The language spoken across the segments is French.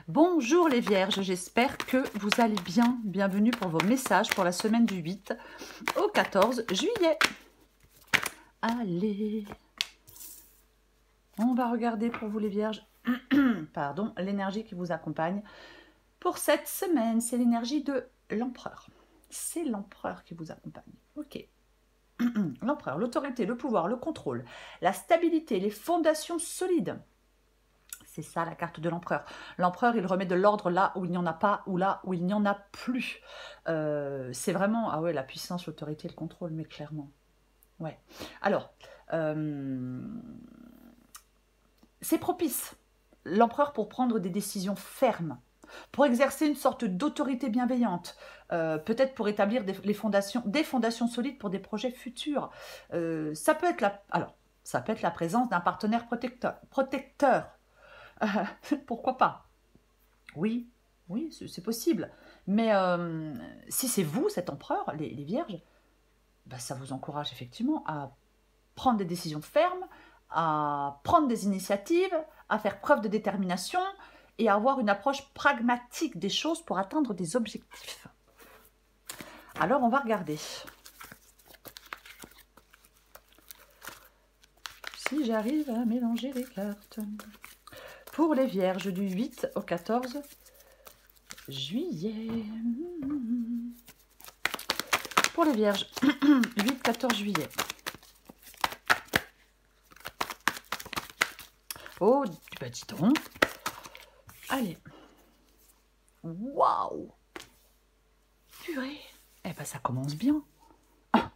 Bonjour les vierges, j'espère que vous allez bien. Bienvenue pour vos messages pour la semaine du 8 au 14 juillet. Allez, on va regarder pour vous les vierges, pardon, l'énergie qui vous accompagne pour cette semaine. C'est l'énergie de l'empereur. C'est l'empereur qui vous accompagne. Ok. L'empereur, l'autorité, le pouvoir, le contrôle, la stabilité, les fondations solides. C'est ça la carte de l'empereur. L'empereur, il remet de l'ordre là où il n'y en a pas ou là où il n'y en a plus. C'est vraiment, ah ouais, la puissance, l'autorité, le contrôle, mais clairement. Ouais. Alors, c'est propice, l'empereur, pour prendre des décisions fermes, pour exercer une sorte d'autorité bienveillante, peut-être pour établir des fondations solides pour des projets futurs. Ça peut être ça peut être la présence d'un partenaire protecteur. Pourquoi pas? Oui, oui, c'est possible. Mais si c'est vous, cet empereur, les vierges, bah, ça vous encourage effectivement à prendre des décisions fermes, à prendre des initiatives, à faire preuve de détermination et à avoir une approche pragmatique des choses pour atteindre des objectifs. Alors, on va regarder. Si j'arrive à mélanger les cartes. Pour les vierges du 8 au 14 juillet. Pour les vierges, 8-14 juillet. Oh, bah dis donc. Allez. Waouh. Purée. Eh ben, ça commence bien. 9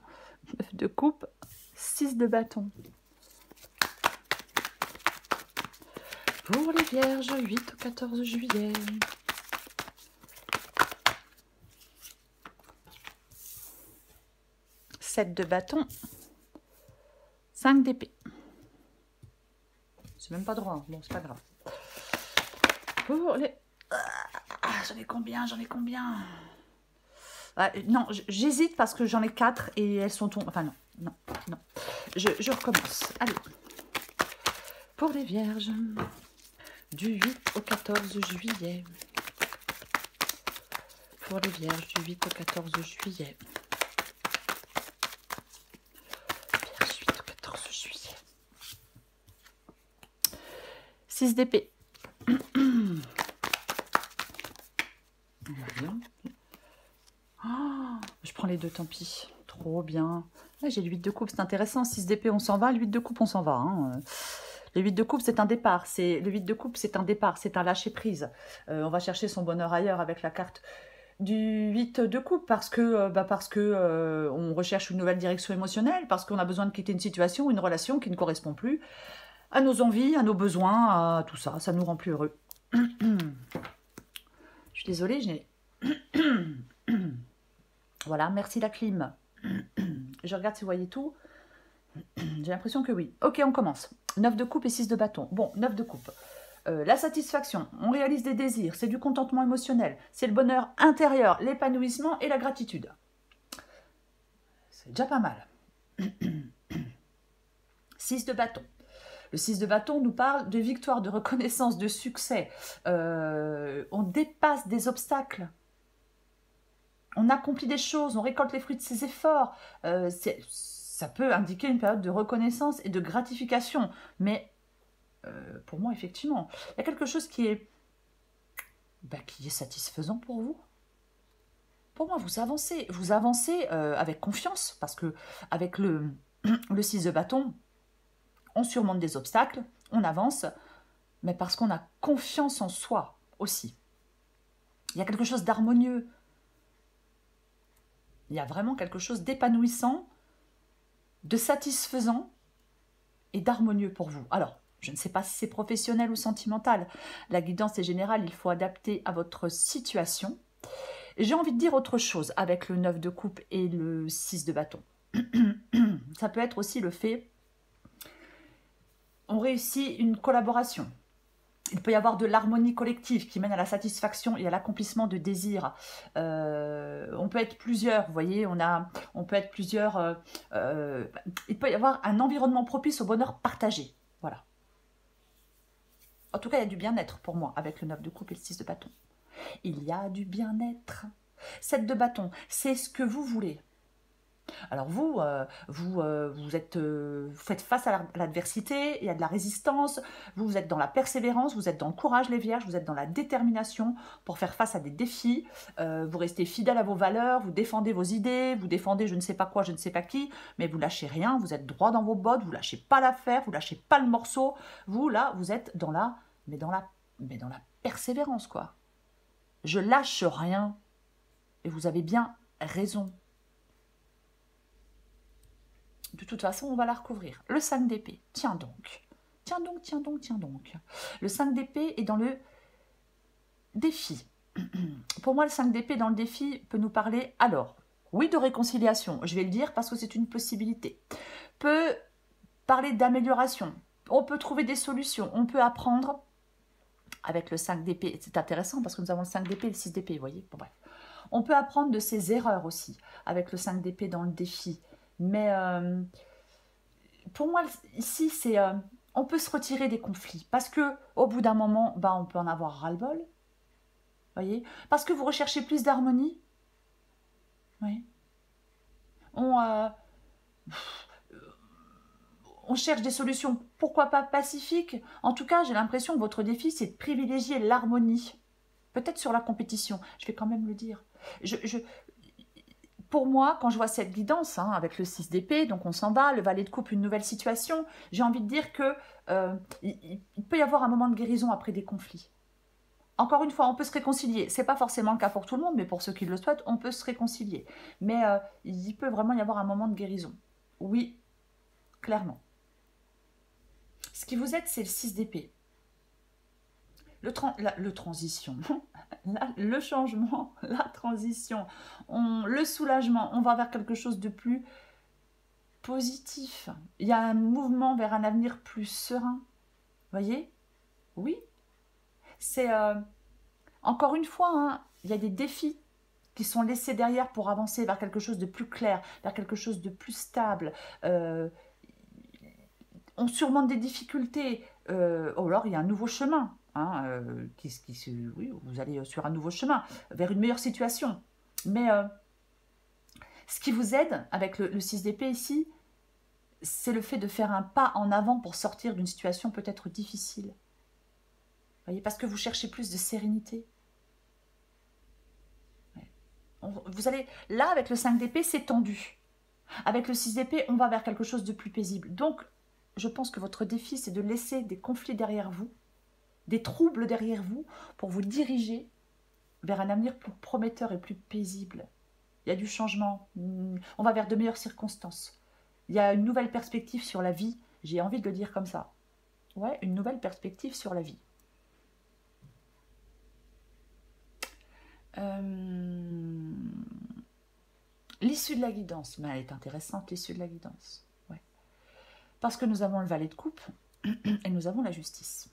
de coupe, 6 de bâton. Pour les vierges, 8 au 14 juillet. Sept de bâton, 5 d'épée. C'est même pas droit, bon, c'est pas grave. Pour les... j'en ai combien? Non, j'hésite parce que j'en ai 4 et elles sont tombées. Enfin, non. Je recommence. Allez. Pour les vierges, du 8 au 14 juillet. Pour les vierges, du 8 au 14 juillet. 6 d'épée. Oh, je prends les deux, tant pis. Trop bien. Là, j'ai le 8 de coupe, c'est intéressant. 6 d'épée, on s'en va. Le 8 de coupe, on s'en va. Hein. Le 8 de coupe, c'est un départ. Le 8 de coupe, c'est un départ. C'est un lâcher-prise. On va chercher son bonheur ailleurs avec la carte du 8 de coupe parce que on recherche une nouvelle direction émotionnelle, parce qu'on a besoin de quitter une situation ou une relation qui ne correspond plus à nos envies, à nos besoins, à tout ça. Ça nous rend plus heureux. Je suis désolée, j'ai... Voilà, merci la clim. Je regarde si vous voyez tout. J'ai l'impression que oui. Ok, on commence. 9 de coupe et 6 de bâton. Bon, 9 de coupe. La satisfaction, on réalise des désirs, c'est du contentement émotionnel, c'est le bonheur intérieur, l'épanouissement et la gratitude. C'est déjà pas mal. 6 de bâton. Le 6 de bâton nous parle de victoire, de reconnaissance, de succès. On dépasse des obstacles. On accomplit des choses, on récolte les fruits de ses efforts. Ça peut indiquer une période de reconnaissance et de gratification. Mais pour moi, effectivement, il y a quelque chose qui est satisfaisant pour vous. Pour moi, vous avancez avec confiance, parce que avec le 6 de bâton, on surmonte des obstacles, on avance, mais parce qu'on a confiance en soi aussi. Il y a quelque chose d'harmonieux. Il y a vraiment quelque chose d'épanouissant, de satisfaisant et d'harmonieux pour vous. Alors, je ne sais pas si c'est professionnel ou sentimental. La guidance est générale, il faut adapter à votre situation. J'ai envie de dire autre chose avec le 9 de coupe et le 6 de bâton. Ça peut être aussi le fait... On réussit une collaboration. Il peut y avoir de l'harmonie collective qui mène à la satisfaction et à l'accomplissement de désirs. On peut être plusieurs, vous voyez, on peut être plusieurs. Il peut y avoir un environnement propice au bonheur partagé. Voilà. En tout cas, il y a du bien-être pour moi avec le 9 de coupe et le 6 de bâton. Il y a du bien-être. 7 de bâton, c'est ce que vous voulez. Alors vous faites face à l'adversité, il y a de la résistance, vous êtes dans la persévérance, vous êtes dans le courage les vierges, vous êtes dans la détermination pour faire face à des défis, vous restez fidèle à vos valeurs, vous défendez vos idées, vous défendez je ne sais pas quoi, je ne sais pas qui, mais vous lâchez rien, vous êtes droit dans vos bottes, vous lâchez pas l'affaire, vous lâchez pas le morceau, vous là, vous êtes dans la persévérance quoi. Je lâche rien et vous avez bien raison. De toute façon, on va la recouvrir. Le 5 d'épée, tiens donc. Tiens donc, tiens donc, tiens donc. Le 5 d'épée est dans le défi. Pour moi, le 5 d'épée dans le défi peut nous parler, alors, oui, de réconciliation, je vais le dire parce que c'est une possibilité. Peut parler d'amélioration, on peut trouver des solutions, on peut apprendre avec le 5 d'épée. C'est intéressant parce que nous avons le 5 d'épée et le 6 d'épée, vous voyez. Bon, bref. On peut apprendre de ses erreurs aussi avec le 5 d'épée dans le défi. Mais pour moi, ici, c'est on peut se retirer des conflits. Parce que au bout d'un moment, bah, on peut en avoir ras-le-bol. Voyez. Parce que vous recherchez plus d'harmonie. Oui. On cherche des solutions, pourquoi pas pacifiques. En tout cas, j'ai l'impression que votre défi, c'est de privilégier l'harmonie. Peut-être sur la compétition. Je vais quand même le dire. Pour moi, quand je vois cette guidance, hein, avec le 6 d'épée, donc on s'en va, le valet de coupe, une nouvelle situation, j'ai envie de dire que il peut y avoir un moment de guérison après des conflits. Encore une fois, on peut se réconcilier. Ce n'est pas forcément le cas pour tout le monde, mais pour ceux qui le souhaitent, on peut se réconcilier. Mais il peut vraiment y avoir un moment de guérison. Oui, clairement. Ce qui vous aide, c'est le 6 d'épée. Le transition, le changement, la transition, le soulagement, on va vers quelque chose de plus positif. Il y a un mouvement vers un avenir plus serein. Voyez? Oui. C'est encore une fois, hein, il y a des défis qui sont laissés derrière pour avancer vers quelque chose de plus clair, vers quelque chose de plus stable. On surmonte des difficultés. Alors il y a un nouveau chemin. Hein, oui, vous allez sur un nouveau chemin, vers une meilleure situation. Mais ce qui vous aide avec le 6 d'épée ici, c'est le fait de faire un pas en avant pour sortir d'une situation peut-être difficile. Voyez, parce que vous cherchez plus de sérénité. Vous allez, là, avec le 5 d'épée, c'est tendu. Avec le 6 d'épée, on va vers quelque chose de plus paisible. Donc, je pense que votre défi, c'est de laisser des conflits derrière vous, des troubles derrière vous, pour vous diriger vers un avenir plus prometteur et plus paisible. Il y a du changement. On va vers de meilleures circonstances. Il y a une nouvelle perspective sur la vie. J'ai envie de le dire comme ça. Ouais, une nouvelle perspective sur la vie. L'issue de la guidance, mais elle est intéressante, l'issue de la guidance. Ouais. Parce que nous avons le valet de coupe et nous avons la justice.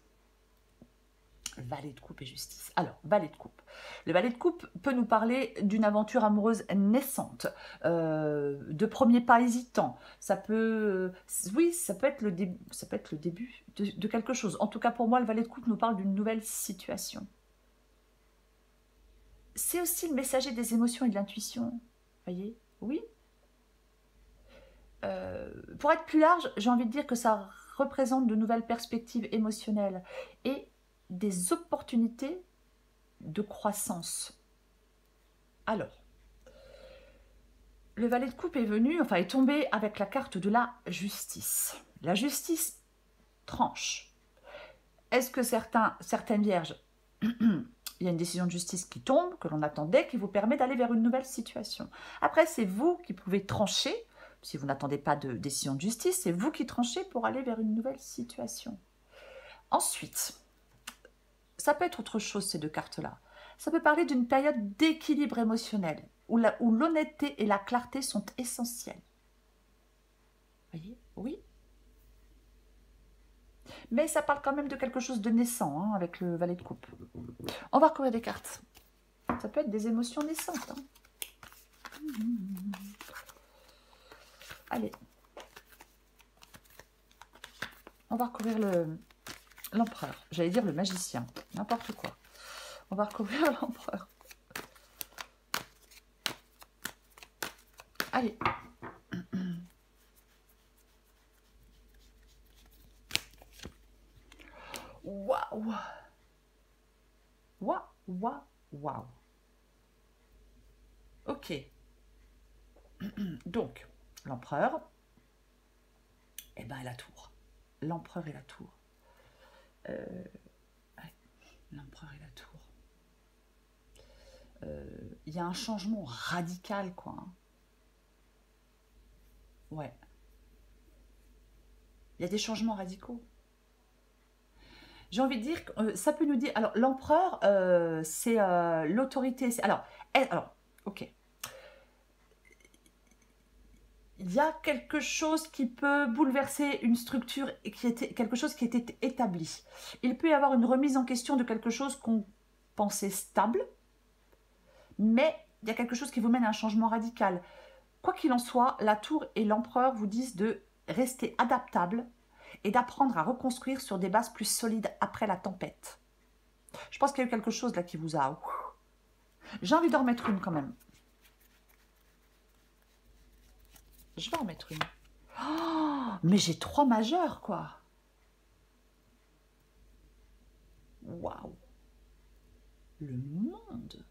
Valet de coupe et justice. Alors, valet de coupe. Le valet de coupe peut nous parler d'une aventure amoureuse naissante, de premiers pas hésitants. Ça peut, oui, ça peut être le début de quelque chose. En tout cas, pour moi, le valet de coupe nous parle d'une nouvelle situation. C'est aussi le messager des émotions et de l'intuition. Voyez? Oui. Pour être plus large, j'ai envie de dire que ça représente de nouvelles perspectives émotionnelles et des opportunités de croissance. Alors, le valet de coupe est venu, enfin est tombé avec la carte de la justice. La justice tranche. Est-ce que certaines vierges, il y a une décision de justice qui tombe, que l'on attendait, qui vous permet d'aller vers une nouvelle situation. Après, c'est vous qui pouvez trancher. Si vous n'attendez pas de décision de justice, c'est vous qui tranchez pour aller vers une nouvelle situation. Ensuite, ça peut être autre chose, ces deux cartes-là. Ça peut parler d'une période d'équilibre émotionnel, où l'honnêteté et la clarté sont essentielles. Vous voyez? Oui. Mais ça parle quand même de quelque chose de naissant, hein, avec le valet de coupe. On va recouvrir des cartes. Ça peut être des émotions naissantes. Hein. Allez. On va recouvrir L'empereur. J'allais dire le magicien. N'importe quoi. On va recouvrir l'empereur. Allez. Waouh. Waouh, waouh, waouh. Ok. Donc, l'empereur, et ben la tour. L'empereur et la tour. Ouais, l'empereur et la tour. Il y a un changement radical, quoi. Hein. Ouais. Il y a des changements radicaux. J'ai envie de dire que ça peut nous dire... Alors, l'empereur, c'est l'autorité. Alors, ok. Il y a quelque chose qui peut bouleverser une structure et qui était quelque chose qui était établi. Il peut y avoir une remise en question de quelque chose qu'on pensait stable, mais il y a quelque chose qui vous mène à un changement radical. Quoi qu'il en soit, la tour et l'empereur vous disent de rester adaptable et d'apprendre à reconstruire sur des bases plus solides après la tempête. Je pense qu'il y a eu quelque chose là qui vous a... J'ai envie d'en remettre une quand même. Je vais en mettre une. Oh, mais j'ai 3 majeurs, quoi. Waouh. Le monde.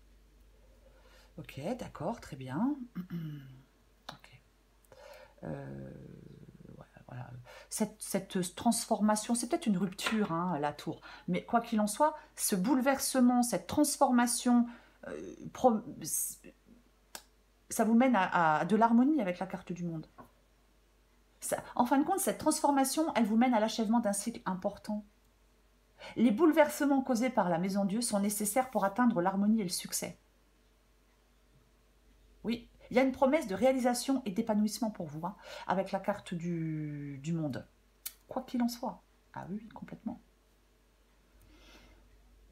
Ok, d'accord, très bien. Ok. Voilà. Cette transformation, c'est peut-être une rupture, hein, la tour. Mais quoi qu'il en soit, ce bouleversement, cette transformation, ça vous mène à de l'harmonie avec la carte du monde. En fin de compte, cette transformation, elle vous mène à l'achèvement d'un cycle important. Les bouleversements causés par la Maison Dieu sont nécessaires pour atteindre l'harmonie et le succès. Oui, il y a une promesse de réalisation et d'épanouissement pour vous, hein, avec la carte du monde. Quoi qu'il en soit. Ah oui, complètement.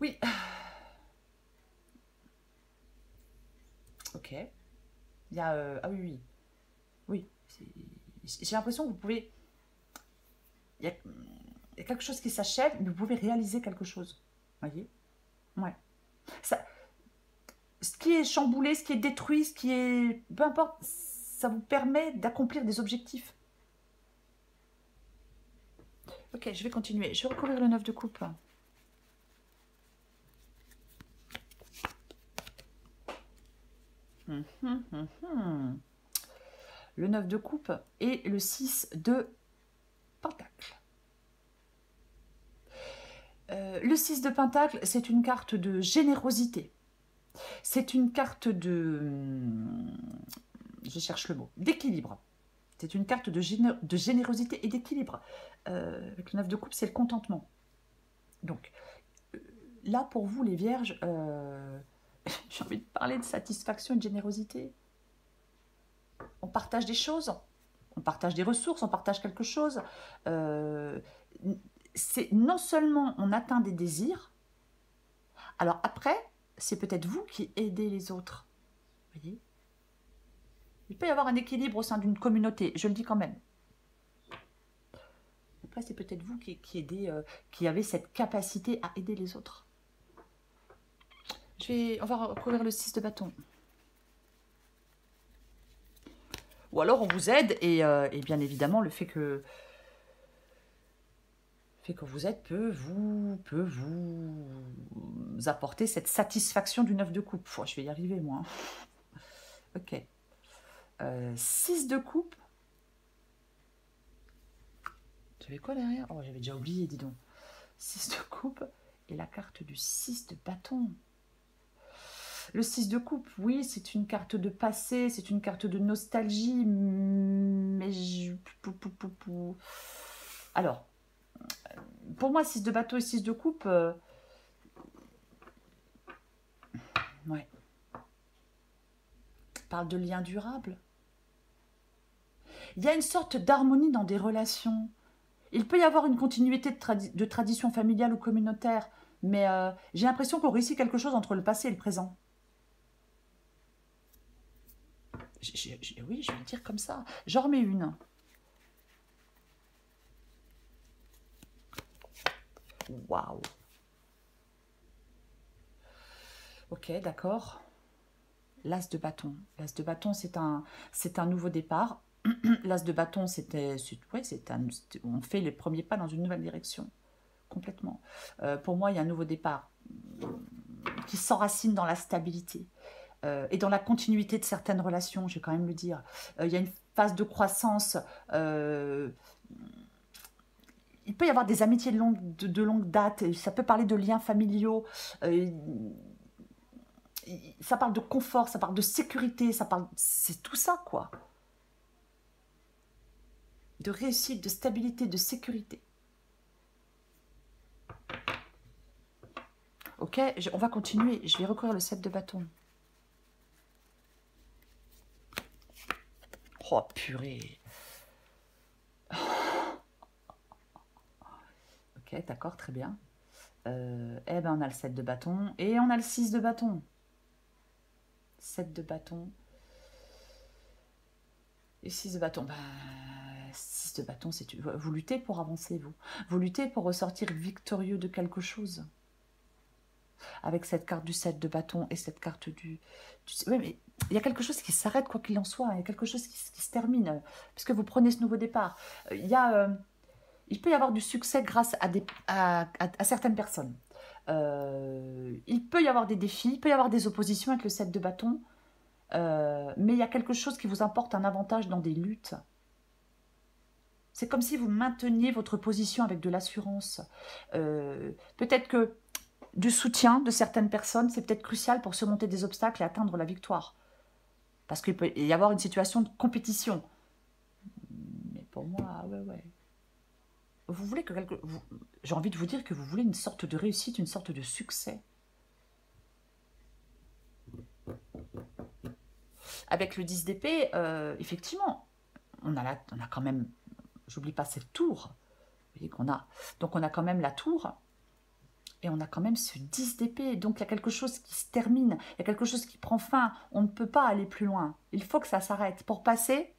Oui. Ok. Il y a... ah oui, oui. Oui. J'ai l'impression que vous pouvez... Il y a quelque chose qui s'achève, mais vous pouvez réaliser quelque chose. Vous voyez? Ouais. Ça, ce qui est chamboulé, ce qui est détruit, ce qui est... Peu importe, ça vous permet d'accomplir des objectifs. Ok, je vais continuer. Je vais recouvrir le 9 de coupe. Le 9 de coupe et le 6 de pentacle. Le 6 de pentacle, c'est une carte de générosité. C'est une carte de... Je cherche le mot. D'équilibre. C'est une carte de générosité et d'équilibre. Avec le 9 de coupe, c'est le contentement. Donc, là, pour vous, les vierges, j'ai envie de parler de satisfaction et de générosité. On partage des choses, on partage des ressources, on partage quelque chose. C'est non seulement on atteint des désirs, alors après, c'est peut-être vous qui aidez les autres. Vous voyez ? Il peut y avoir un équilibre au sein d'une communauté, je le dis quand même. Après, c'est peut-être vous qui aidez, qui avez cette capacité à aider les autres. On va recouvrir le 6 de bâton. Ou alors on vous aide et bien évidemment le fait que vous êtes peut vous apporter cette satisfaction du 9 de coupe. Oh, je vais y arriver moi. Ok. 6 de coupe. J'avais quoi derrière? Oh, j'avais déjà oublié, dis donc. 6 de coupe et la carte du 6 de bâton. Le 6 de coupe, oui, c'est une carte de passé, c'est une carte de nostalgie, mais alors, pour moi, 6 de bateau et 6 de coupe, ouais. Parle de lien durable. Il y a une sorte d'harmonie dans des relations. Il peut y avoir une continuité de tradition familiale ou communautaire, mais j'ai l'impression qu'on réussit quelque chose entre le passé et le présent. Oui, je vais le dire comme ça. J'en remets une. Waouh. Ok, d'accord. L'as de bâton. L'as de bâton, c'est un nouveau départ. L'as de bâton, ouais, on fait les premiers pas dans une nouvelle direction. Complètement. Pour moi, il y a un nouveau départ qui s'enracine dans la stabilité et dans la continuité de certaines relations, je vais quand même le dire. Il y a une phase de croissance. Il peut y avoir des amitiés de longue date. Ça peut parler de liens familiaux. Ça parle de confort, ça parle de sécurité, c'est tout ça, quoi. De réussite, de stabilité, de sécurité. Ok, on va continuer. Je vais recourir le 7 de bâton. Oh, purée. Ok, d'accord, très bien. Eh ben, on a le 7 de bâton et on a le 6 de bâton. 7 de bâton. Et 6 de bâton. Bah, 6 de bâton, vous luttez pour avancer, vous. Vous luttez pour ressortir victorieux de quelque chose. Avec cette carte du 7 de bâton et cette carte du... Oui, mais il y a quelque chose qui s'arrête, quoi qu'il en soit. Il y a quelque chose qui se termine, puisque vous prenez ce nouveau départ. Il peut y avoir du succès grâce à certaines personnes. Il peut y avoir des défis, il peut y avoir des oppositions avec le 7 de bâton, mais il y a quelque chose qui vous apporte un avantage dans des luttes. C'est comme si vous mainteniez votre position avec de l'assurance. Peut-être que du soutien de certaines personnes, c'est peut-être crucial pour surmonter des obstacles et atteindre la victoire. Parce qu'il peut y avoir une situation de compétition. Mais pour moi, ouais. Vous voulez j'ai envie de vous dire que vous voulez une sorte de réussite, une sorte de succès. Avec le 10 d'épée, effectivement, on a quand même, j'oublie pas cette tour. Vous voyez qu'on a. Donc on a quand même la tour. Et on a quand même ce 10 d'épée. Donc il y a quelque chose qui se termine. Il y a quelque chose qui prend fin. On ne peut pas aller plus loin. Il faut que ça s'arrête pour passer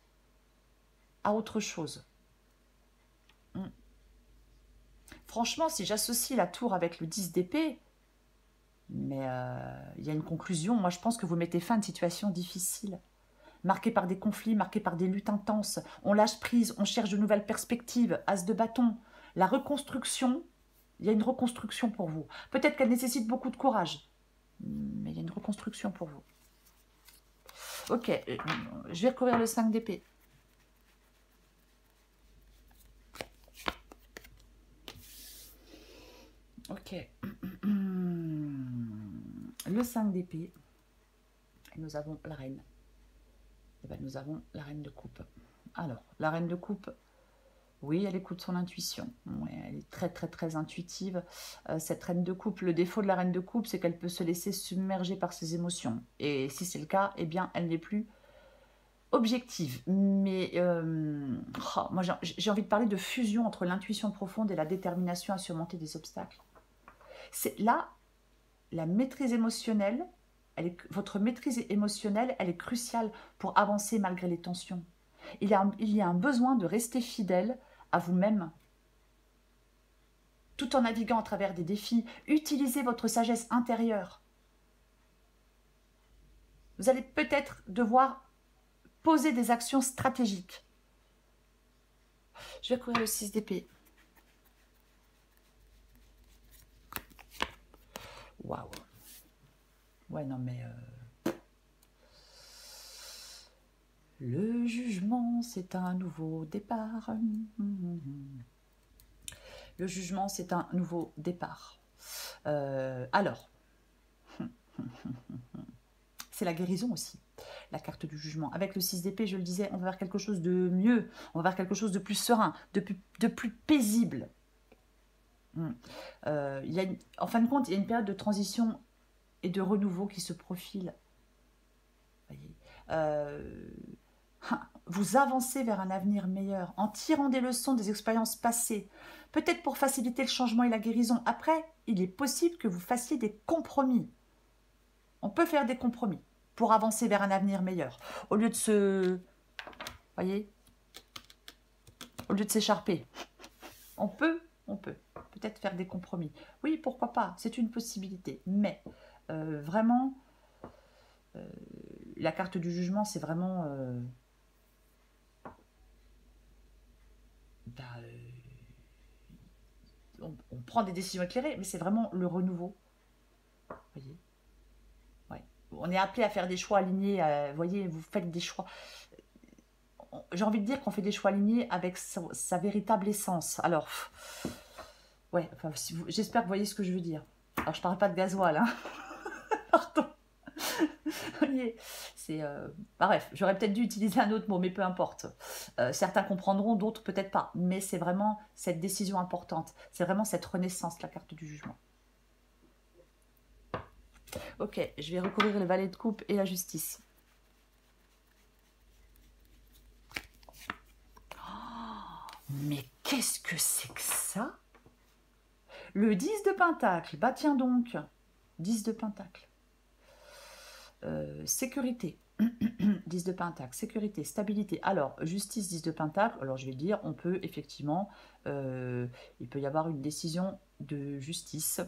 à autre chose. Franchement, si j'associe la tour avec le 10 d'épée, mais il y a une conclusion. Moi, je pense que vous mettez fin à une situation difficile, marquée par des conflits, marquée par des luttes intenses. On lâche prise, on cherche de nouvelles perspectives. As de bâton. La reconstruction, il y a une reconstruction pour vous. Peut-être qu'elle nécessite beaucoup de courage, mais il y a une reconstruction pour vous. Ok, je vais recourir le 5 d'épée. Ok. Le 5 d'épée. Et nous avons la reine. Et bien, nous avons la reine de coupe. Alors, la reine de coupe, oui, elle écoute son intuition. Ouais, elle est très, très, très intuitive. Cette reine de coupe, le défaut de la reine de coupe, c'est qu'elle peut se laisser submerger par ses émotions. Et si c'est le cas, eh bien, elle n'est plus objective. Mais moi, j'ai envie de parler de fusion entre l'intuition profonde et la détermination à surmonter des obstacles. C'est là, la maîtrise émotionnelle, votre maîtrise émotionnelle, elle est cruciale pour avancer malgré les tensions. Il y a un besoin de rester fidèle à vous-même. Tout en naviguant à travers des défis, utilisez votre sagesse intérieure. Vous allez peut-être devoir poser des actions stratégiques. Je vais courir le 6 d'épée. Waouh. Ouais, non, mais... Le jugement, c'est un nouveau départ. Le jugement, c'est un nouveau départ. Alors, c'est la guérison aussi, la carte du jugement. Avec le 6 d'épée, je le disais, on va vers quelque chose de mieux, on va vers quelque chose de plus serein, de plus paisible. En fin de compte, il y a une période de transition et de renouveau qui se profile. Voyez, vous avancez vers un avenir meilleur en tirant des leçons des expériences passées, peut-être pour faciliter le changement et la guérison. Après, il est possible que vous fassiez des compromis. On peut faire des compromis pour avancer vers un avenir meilleur. Au lieu de voyez, au lieu de s'écharper. On peut. peut-être faire des compromis. Oui, pourquoi pas, c'est une possibilité. Mais vraiment, la carte du jugement, c'est vraiment... bah, on prend des décisions éclairées, mais c'est vraiment le renouveau. Vous voyez, ouais. On est appelé à faire des choix alignés. Vous voyez, vous faites des choix. J'ai envie de dire qu'on fait des choix alignés avec sa véritable essence. Alors, ouais, enfin, j'espère que vous voyez ce que je veux dire. Alors, je parle pas de gasoil, hein. Pardon. Vous voyez, c'est... bref, j'aurais peut-être dû utiliser un autre mot, mais peu importe. Certains comprendront, d'autres peut-être pas. Mais c'est vraiment cette décision importante. C'est vraiment cette renaissance, la carte du jugement. Ok, je vais recouvrir le valet de coupe et la justice. Mais qu'est-ce que c'est que ça? Le 10 de Pentacle, bah tiens donc, 10 de Pentacle. Sécurité, 10 de Pentacle, sécurité, stabilité. Alors, justice, 10 de Pentacle, alors je vais dire, on peut effectivement, il peut y avoir une décision de justice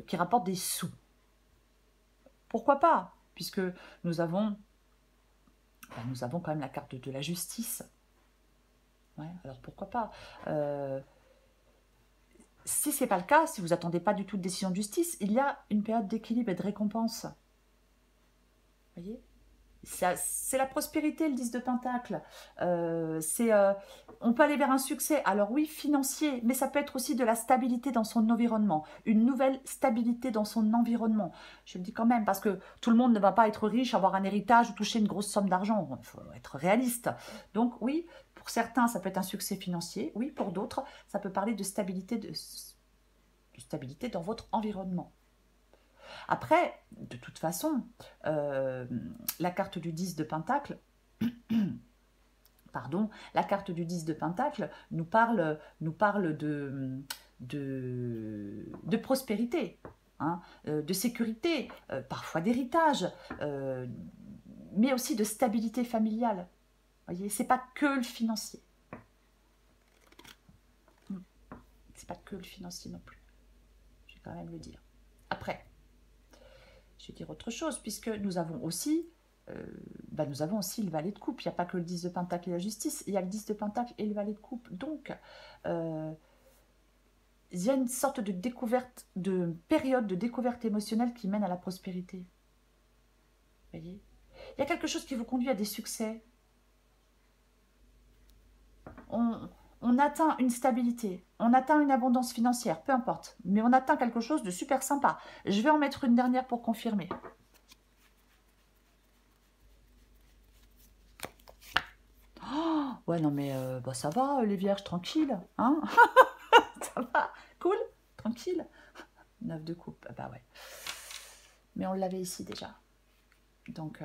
qui rapporte des sous. Pourquoi pas? Puisque nous avons quand même la carte de la justice. Ouais, alors pourquoi pas? Si ce n'est pas le cas, si vous n'attendez pas du tout de décision de justice, il y a une période d'équilibre et de récompense. Vous voyez? C'est la prospérité, le 10 de Pentacle. On peut aller vers un succès, alors oui, financier, mais ça peut être aussi de la stabilité dans son environnement, une nouvelle stabilité dans son environnement. Je le dis quand même, parce que tout le monde ne va pas être riche, avoir un héritage ou toucher une grosse somme d'argent. Il faut être réaliste. Donc oui, pour certains, ça peut être un succès financier. Oui, pour d'autres, ça peut parler de stabilité, dans votre environnement. Après, de toute façon, la carte du 10 de Pentacle, pardon, la carte du 10 de Pentacle nous parle de prospérité, hein, de sécurité, parfois d'héritage, mais aussi de stabilité familiale. Vous voyez, c'est pas que le financier. C'est pas que le financier non plus. Je vais quand même le dire. Après, je vais dire autre chose, puisque nous avons aussi le valet de coupe. Il n'y a pas que le 10 de Pentacle et la justice, il y a le 10 de Pentacle et le valet de coupe. Donc, il y a une sorte de période de découverte émotionnelle qui mène à la prospérité. Vous voyez? Il y a quelque chose qui vous conduit à des succès. On atteint une stabilité, on atteint une abondance financière, peu importe. Mais on atteint quelque chose de super sympa. Je vais en mettre une dernière pour confirmer. Oh, ouais, non mais ça va, les vierges, tranquille. Hein. Ça va, cool, tranquille. 9 de coupe, bah ouais. Mais on l'avait ici déjà. Donc,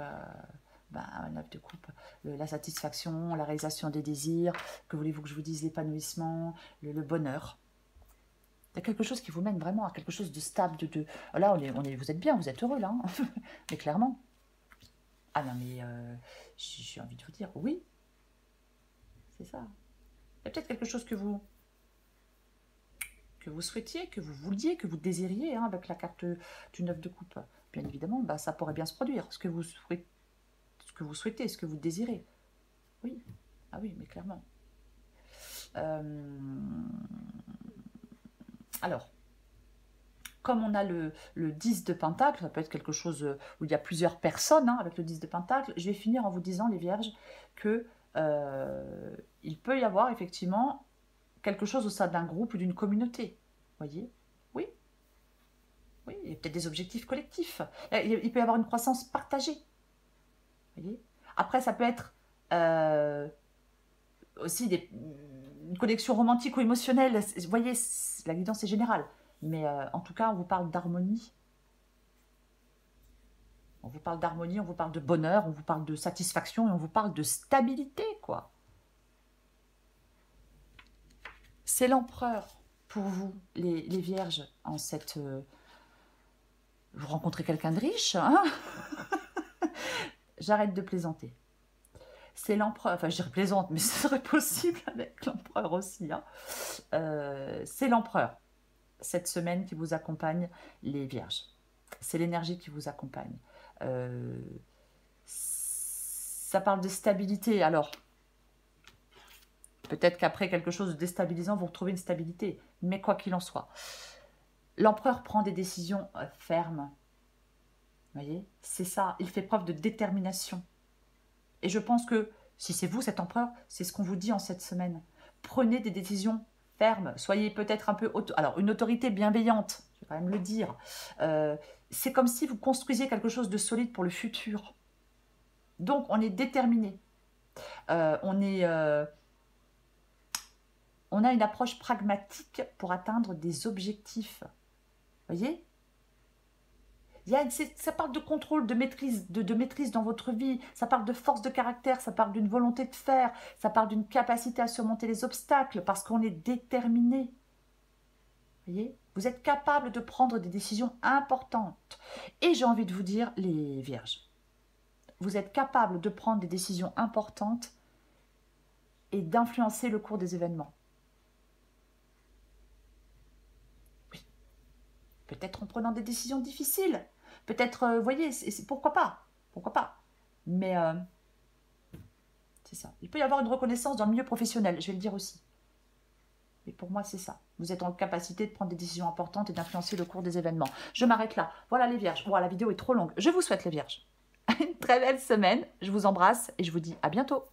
9 de coupe, la satisfaction, la réalisation des désirs, que voulez-vous que je vous dise, l'épanouissement, le bonheur. Il y a quelque chose qui vous mène vraiment à quelque chose de stable, Là, vous êtes bien, vous êtes heureux, là. Hein. Mais clairement. Ah non, mais j'ai envie de vous dire, oui. C'est ça. Il y a peut-être quelque chose que vous souhaitiez, que vous vouliez, que vous désiriez, hein, avec la carte du 9 de coupe. Bien évidemment, ça pourrait bien se produire. Ce que vous souhaitez, ce que vous désirez. Oui. Ah oui, mais clairement. Alors, comme on a le 10 de Pentacle, ça peut être quelque chose où il y a plusieurs personnes, hein, avec le 10 de Pentacle, je vais finir en vous disant, les Vierges, que il peut y avoir effectivement quelque chose au sein d'un groupe ou d'une communauté. Vous voyez? Oui. Oui, il y a peut-être des objectifs collectifs. Il peut y avoir une croissance partagée. Vous voyez? Après, ça peut être aussi une connexion romantique ou émotionnelle. Vous voyez, la guidance est générale. Mais en tout cas, on vous parle d'harmonie. On vous parle d'harmonie, on vous parle de bonheur, on vous parle de satisfaction et on vous parle de stabilité, quoi. C'est l'empereur pour vous, les vierges, en cette... vous rencontrez quelqu'un de riche, hein. J'arrête de plaisanter. C'est l'empereur, enfin je plaisante, mais ce serait possible avec l'empereur aussi. Hein. C'est l'empereur. cette semaine qui vous accompagne, les vierges. C'est l'énergie qui vous accompagne. Ça parle de stabilité. Alors, peut-être qu'après quelque chose de déstabilisant, vous retrouvez une stabilité. Mais quoi qu'il en soit, l'empereur prend des décisions fermes. Vous voyez, c'est ça. Il fait preuve de détermination. Et je pense que, si c'est vous cet empereur, c'est ce qu'on vous dit en cette semaine. Prenez des décisions fermes. Soyez peut-être un peu... Alors, une autorité bienveillante, je vais quand même le dire. C'est comme si vous construisiez quelque chose de solide pour le futur. Donc, on est déterminé. On a une approche pragmatique pour atteindre des objectifs. Vous voyez ? Ça parle de contrôle, de maîtrise, de maîtrise dans votre vie, ça parle de force de caractère, ça parle d'une volonté de faire, ça parle d'une capacité à surmonter les obstacles parce qu'on est déterminé. Vous voyez ? Vous êtes capable de prendre des décisions importantes. Et j'ai envie de vous dire, les vierges, vous êtes capable de prendre des décisions importantes et d'influencer le cours des événements. Oui. Peut-être en prenant des décisions difficiles. Peut-être, vous voyez, pourquoi pas. Pourquoi pas. Mais c'est ça. Il peut y avoir une reconnaissance dans le milieu professionnel, je vais le dire aussi. Et pour moi, c'est ça. Vous êtes en capacité de prendre des décisions importantes et d'influencer le cours des événements. Je m'arrête là. Voilà les vierges. Voilà, la vidéo est trop longue. Je vous souhaite les vierges une très belle semaine. Je vous embrasse et je vous dis à bientôt.